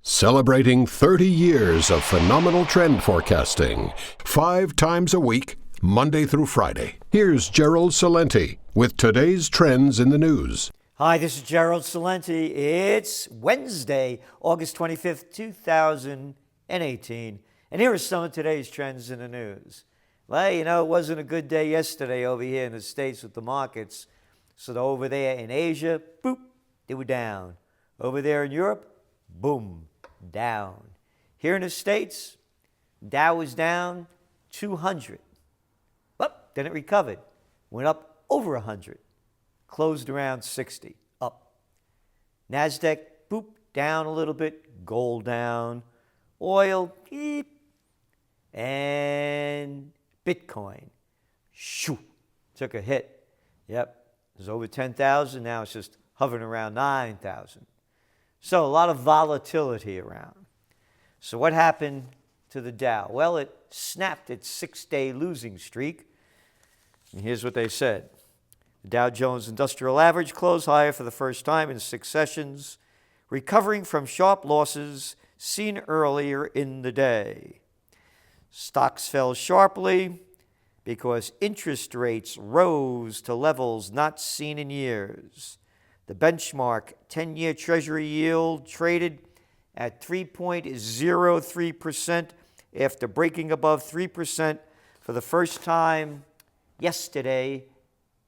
Celebrating 30 years of phenomenal trend forecasting, 5 times a week, Monday through Friday. Here's Gerald Celente with today's trends in the news. Hi, this is Gerald Celente. It's Wednesday, August 25th, 2018. And here are some of today's trends in the news. Well, it wasn't a good day yesterday over here in the States with the markets. So over there in Asia, boop, they were down. Over there in Europe, boom, down. Here in the States, Dow was down 200. But then it recovered. Went up over 100. Closed around 60, up. NASDAQ, boop, down a little bit. Gold down. Oil, beep. And Bitcoin, shoo, took a hit. Yep, it was over 10,000. Now it's just hovering around 9,000. So a lot of volatility around. So what happened to the Dow? Well, it snapped its 6-day losing streak. And here's what they said. The Dow Jones Industrial Average closed higher for the first time in 6 sessions, recovering from sharp losses seen earlier in the day. Stocks fell sharply because interest rates rose to levels not seen in years. The benchmark 10-year Treasury yield traded at 3.03% after breaking above 3% for the first time yesterday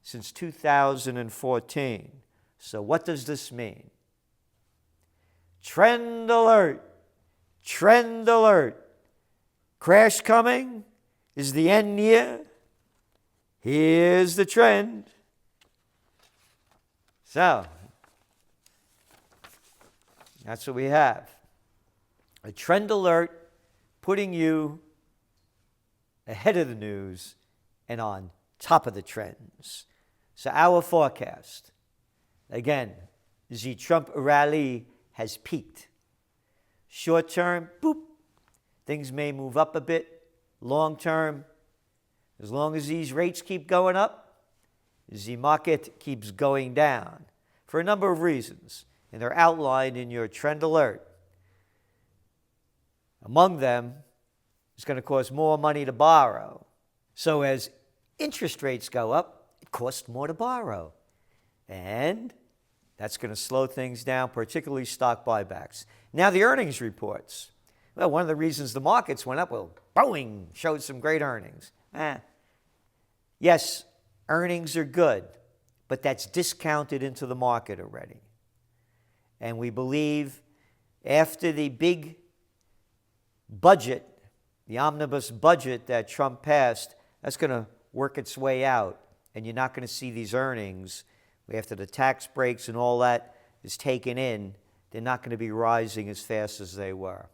since 2014. So what does this mean? Trend alert! Trend alert! Crash coming? Is the end near? Here's the trend. So, that's what we have. A trend alert putting you ahead of the news and on top of the trends. So our forecast, again, the Trump rally has peaked. Short term, boop, things may move up a bit. Long term, as long as these rates keep going up, the market keeps going down for a number of reasons, and they're outlined in your trend alert. Among them, it's going to cost more money to borrow. So as interest rates go up, it costs more to borrow. And that's going to slow things down, particularly stock buybacks. Now the earnings reports. Well, one of the reasons the markets went up, well, Boeing showed some great earnings. Yes, earnings are good, but that's discounted into the market already. And we believe after the big budget, the omnibus budget that Trump passed, that's going to work its way out. And you're not going to see these earnings after the tax breaks and all that is taken in. They're not going to be rising as fast as they were.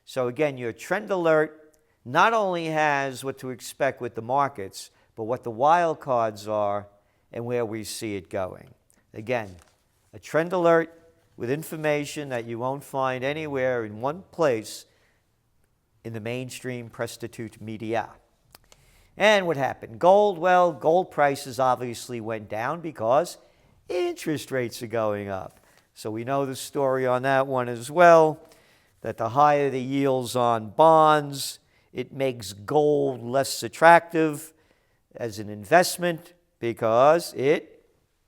So again, your trend alert not only has what to expect with the markets, but what the wild cards are and where we see it going. Again, a trend alert with information that you won't find anywhere in one place in the mainstream prostitute media. And what happened? Gold, well, gold prices obviously went down because interest rates are going up. So we know the story on that one as well, that the higher the yields on bonds, it makes gold less attractive as an investment because it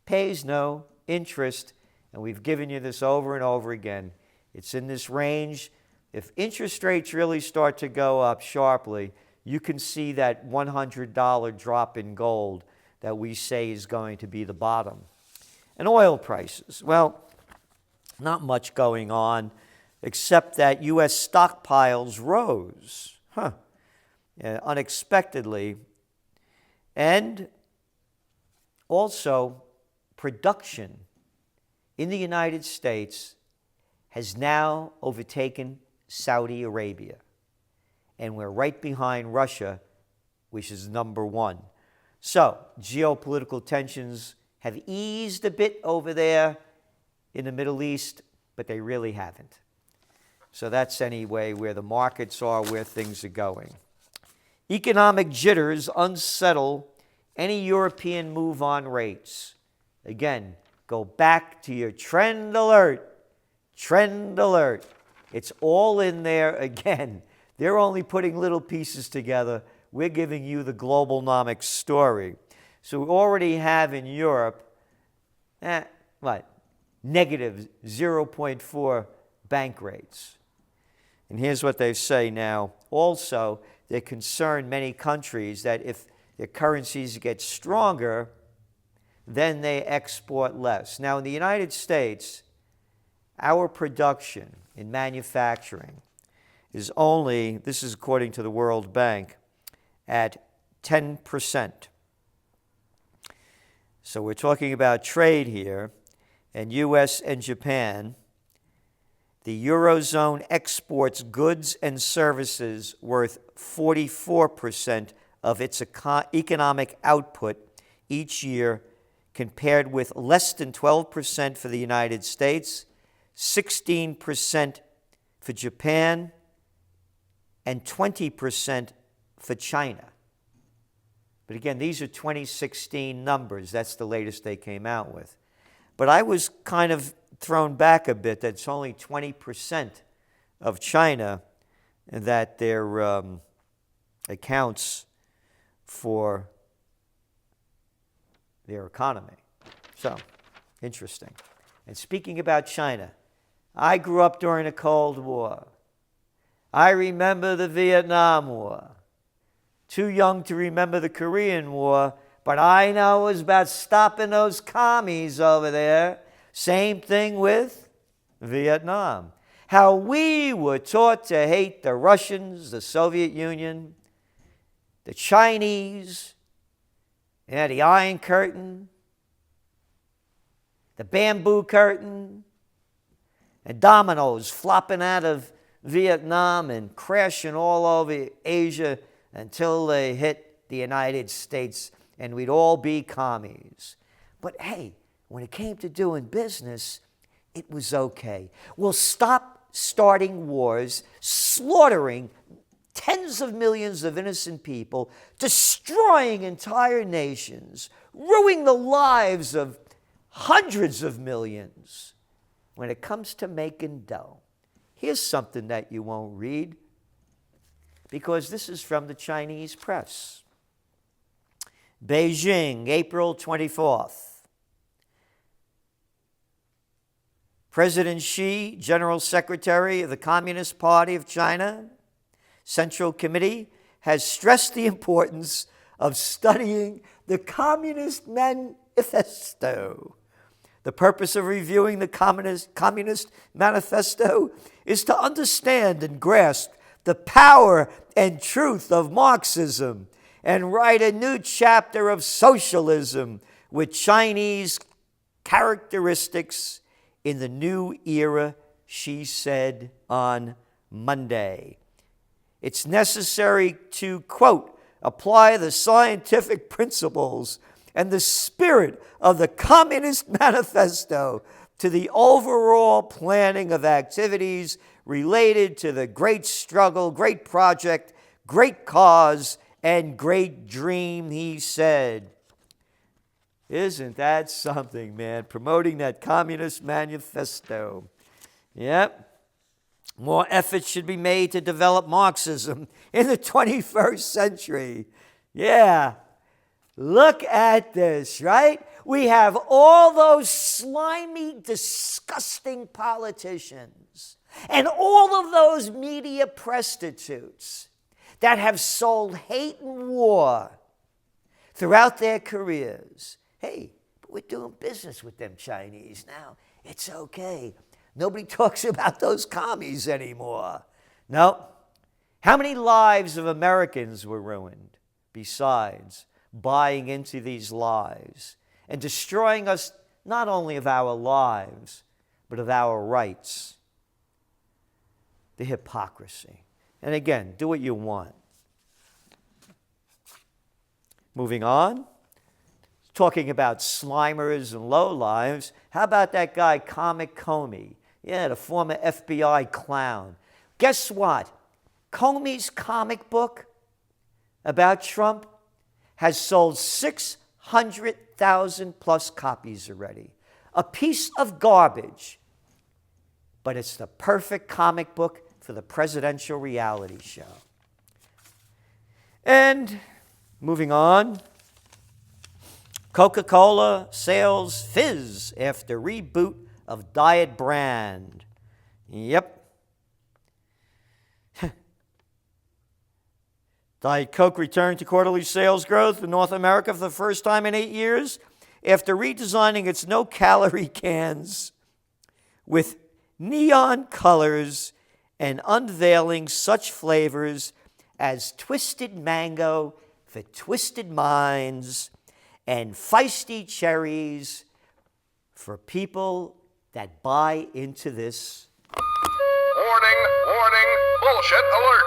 pays no interest. And we've given you this over and over again. It's in this range. If interest rates really start to go up sharply, you can see that $100 drop in gold that we say is going to be the bottom. And oil prices, well, not much going on except that U.S. stockpiles rose unexpectedly. And also, production in the United States has now overtaken Saudi Arabia. And we're right behind Russia, which is number 1. So, geopolitical tensions have eased a bit over there in the Middle East, but they really haven't. So that's anyway where the markets are, where things are going. Economic jitters unsettle any European move on rates. Again, go back to your trend alert. Trend alert. It's all in there again. They're only putting little pieces together. We're giving you the globalnomics story. So we already have in Europe, negative 0.4 bank rates. And here's what they say now. Also, they concern many countries that if their currencies get stronger, then they export less. Now, in the United States, our production in manufacturing is only, this is according to the World Bank, at 10%. So we're talking about trade here, and U.S. and Japan. The Eurozone exports goods and services worth 44% of its economic output each year, compared with less than 12% for the United States, 16% for Japan, and 20% for China. But again, these are 2016 numbers. That's the latest they came out with. But I was kind of thrown back a bit that it's only 20% of China that their accounts for their economy. So, interesting. And speaking about China, I grew up during the Cold War. I remember the Vietnam War. Too young to remember the Korean War, but I know it was about stopping those commies over there. Same thing with Vietnam. How we were taught to hate the Russians, the Soviet Union, the Chinese, the Iron Curtain, the Bamboo Curtain, and dominoes flopping out of Vietnam and crashing all over Asia until they hit the United States, and we'd all be commies. But hey, when it came to doing business, it was okay. We'll stop starting wars, slaughtering tens of millions of innocent people, destroying entire nations, ruining the lives of hundreds of millions. When it comes to making dough, here's something that you won't read, because this is from the Chinese press. Beijing, April 24th. President Xi, General Secretary of the Communist Party of China, Central Committee, has stressed the importance of studying the Communist Manifesto. The purpose of reviewing the Communist Manifesto is to understand and grasp the power and truth of Marxism and write a new chapter of socialism with Chinese characteristics in the new era, she said on Monday. It's necessary to, quote, apply the scientific principles and the spirit of the Communist Manifesto to the overall planning of activities related to the great struggle, great project, great cause, and great dream, he said. Isn't that something, man? Promoting that Communist Manifesto. Yep. More efforts should be made to develop Marxism in the 21st century. Yeah. Look at this, right? We have all those slimy, disgusting politicians and all of those media prostitutes that have sold hate and war throughout their careers. Hey, but we're doing business with them Chinese now. It's okay. Nobody talks about those commies anymore. No. How many lives of Americans were ruined besides buying into these lies and destroying us not only of our lives, but of our rights? The hypocrisy. And again, do what you want. Moving on. Talking about slimers and lowlives, how about that guy, Comic Comey? Yeah, the former FBI clown. Guess what? Comey's comic book about Trump has sold 600,000 plus copies already. A piece of garbage. but it's the perfect comic book for the presidential reality show. And moving on, Coca-Cola Sales fizz after reboot of diet brand. Yep. Diet Coke returned to quarterly sales growth in North America for the first time in 8 years after redesigning its no-calorie cans with neon colors and unveiling such flavors as twisted mango for twisted minds and feisty cherries for people that buy into this. Warning, warning, bullshit alert.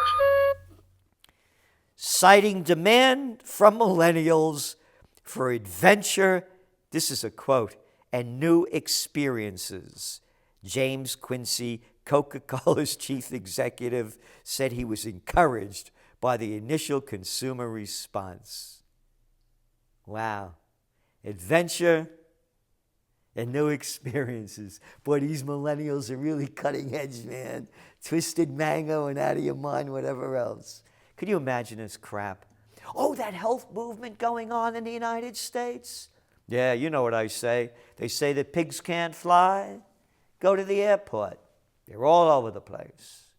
Citing demand from millennials for adventure, this is a quote, and new experiences. James Quincy, Coca-Cola's chief executive, said he was encouraged by the initial consumer response. Wow. Adventure and new experiences. Boy, these millennials are really cutting edge, man. Twisted mango and out of your mind, whatever else. Could you imagine this crap? Oh, that health movement going on in the United States? Yeah, you know what I say. They say that pigs can't fly. Go to the airport. They're all over the place.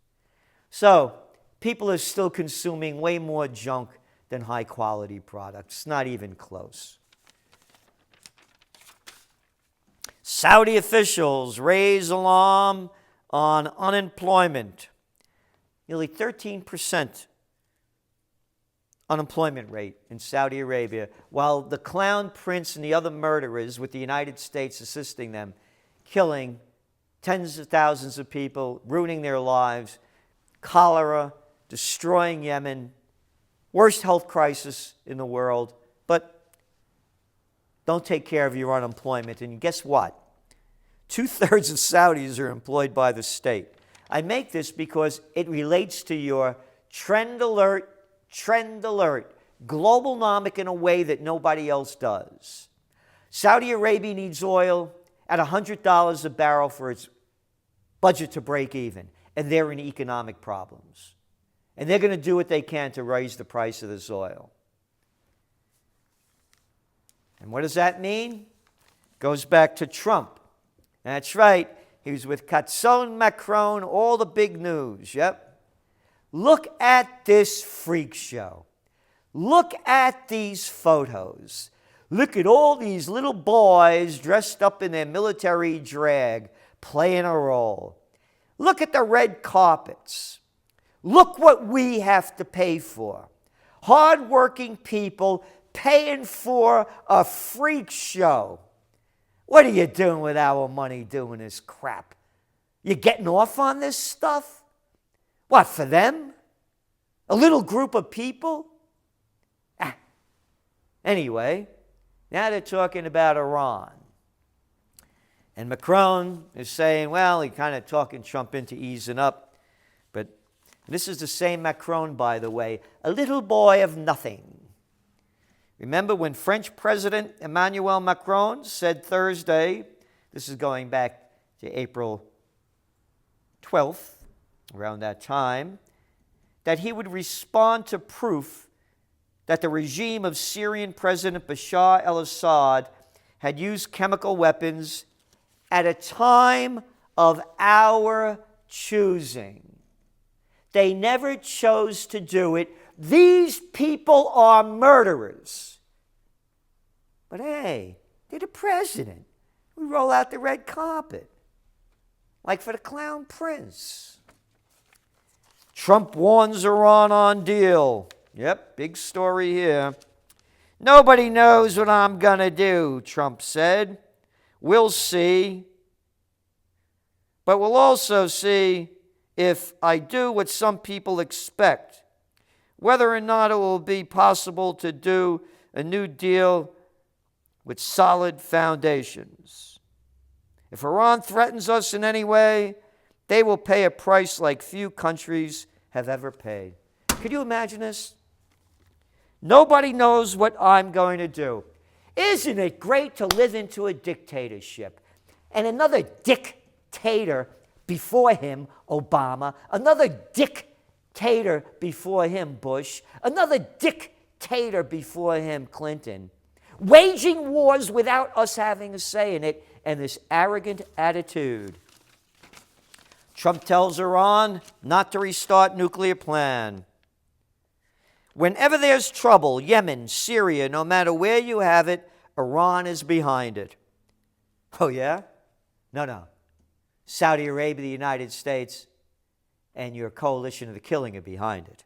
So, people are still consuming way more junk than high-quality products. Not even close. Saudi officials raise alarm on unemployment. Nearly 13% unemployment rate in Saudi Arabia, while the clown prince and the other murderers, with the United States assisting them, killing tens of thousands of people, ruining their lives, cholera, destroying Yemen, worst health crisis in the world, but don't take care of your unemployment. And guess what? 2/3 of Saudis are employed by the state. I make this because it relates to your trend alert, globalnomic in a way that nobody else does. Saudi Arabia needs oil at $100 a barrel for its budget to break even, and they're in economic problems. And they're going to do what they can to raise the price of this oil. And what does that mean? Goes back to Trump. That's right. He was with Gcelente, Macron, all the big news. Yep. Look at this freak show. Look at these photos. Look at all these little boys dressed up in their military drag playing a role. Look at the red carpets. Look what we have to pay for. Hard-working people paying for a freak show. What are you doing with our money doing this crap? You getting off on this stuff? What, for them? A little group of people? Anyway, now they're talking about Iran. And Macron is saying, well, he kind of talking Trump into easing up. But this is the same Macron, by the way, a little boy of nothing. Remember when French President Emmanuel Macron said Thursday, this is going back to April 12th, around that time, that he would respond to proof that the regime of Syrian President Bashar al-Assad had used chemical weapons at a time of our choosing. They never chose to do it. These people are murderers. But hey, they're the president. We roll out the red carpet. Like for the clown prince. Trump warns Iran on deal. Yep, big story here. Nobody knows what I'm going to do, Trump said. We'll see. But we'll also see if I do what some people expect, whether or not it will be possible to do a new deal with solid foundations. If Iran threatens us in any way, they will pay a price like few countries have ever paid. Could you imagine this? Nobody knows what I'm going to do. Isn't it great to live into a dictatorship? And another dictator before him, Obama, another dictator before him, Bush, another dictator before him, Clinton, waging wars without us having a say in it, and this arrogant attitude. Trump tells Iran not to restart nuclear plan. Whenever there's trouble, Yemen, Syria, no matter where you have it, Iran is behind it. Oh, yeah? No. Saudi Arabia, the United States, and your coalition of the killing are behind it.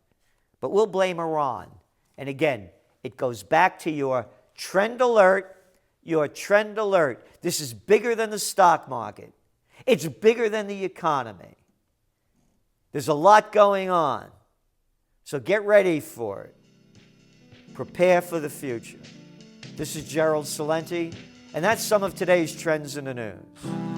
But we'll blame Iran. And again, it goes back to your trend alert. This is bigger than the stock market. It's bigger than the economy. There's a lot going on. So get ready for it. Prepare for the future. This is Gerald Celente, and that's some of today's trends in the news.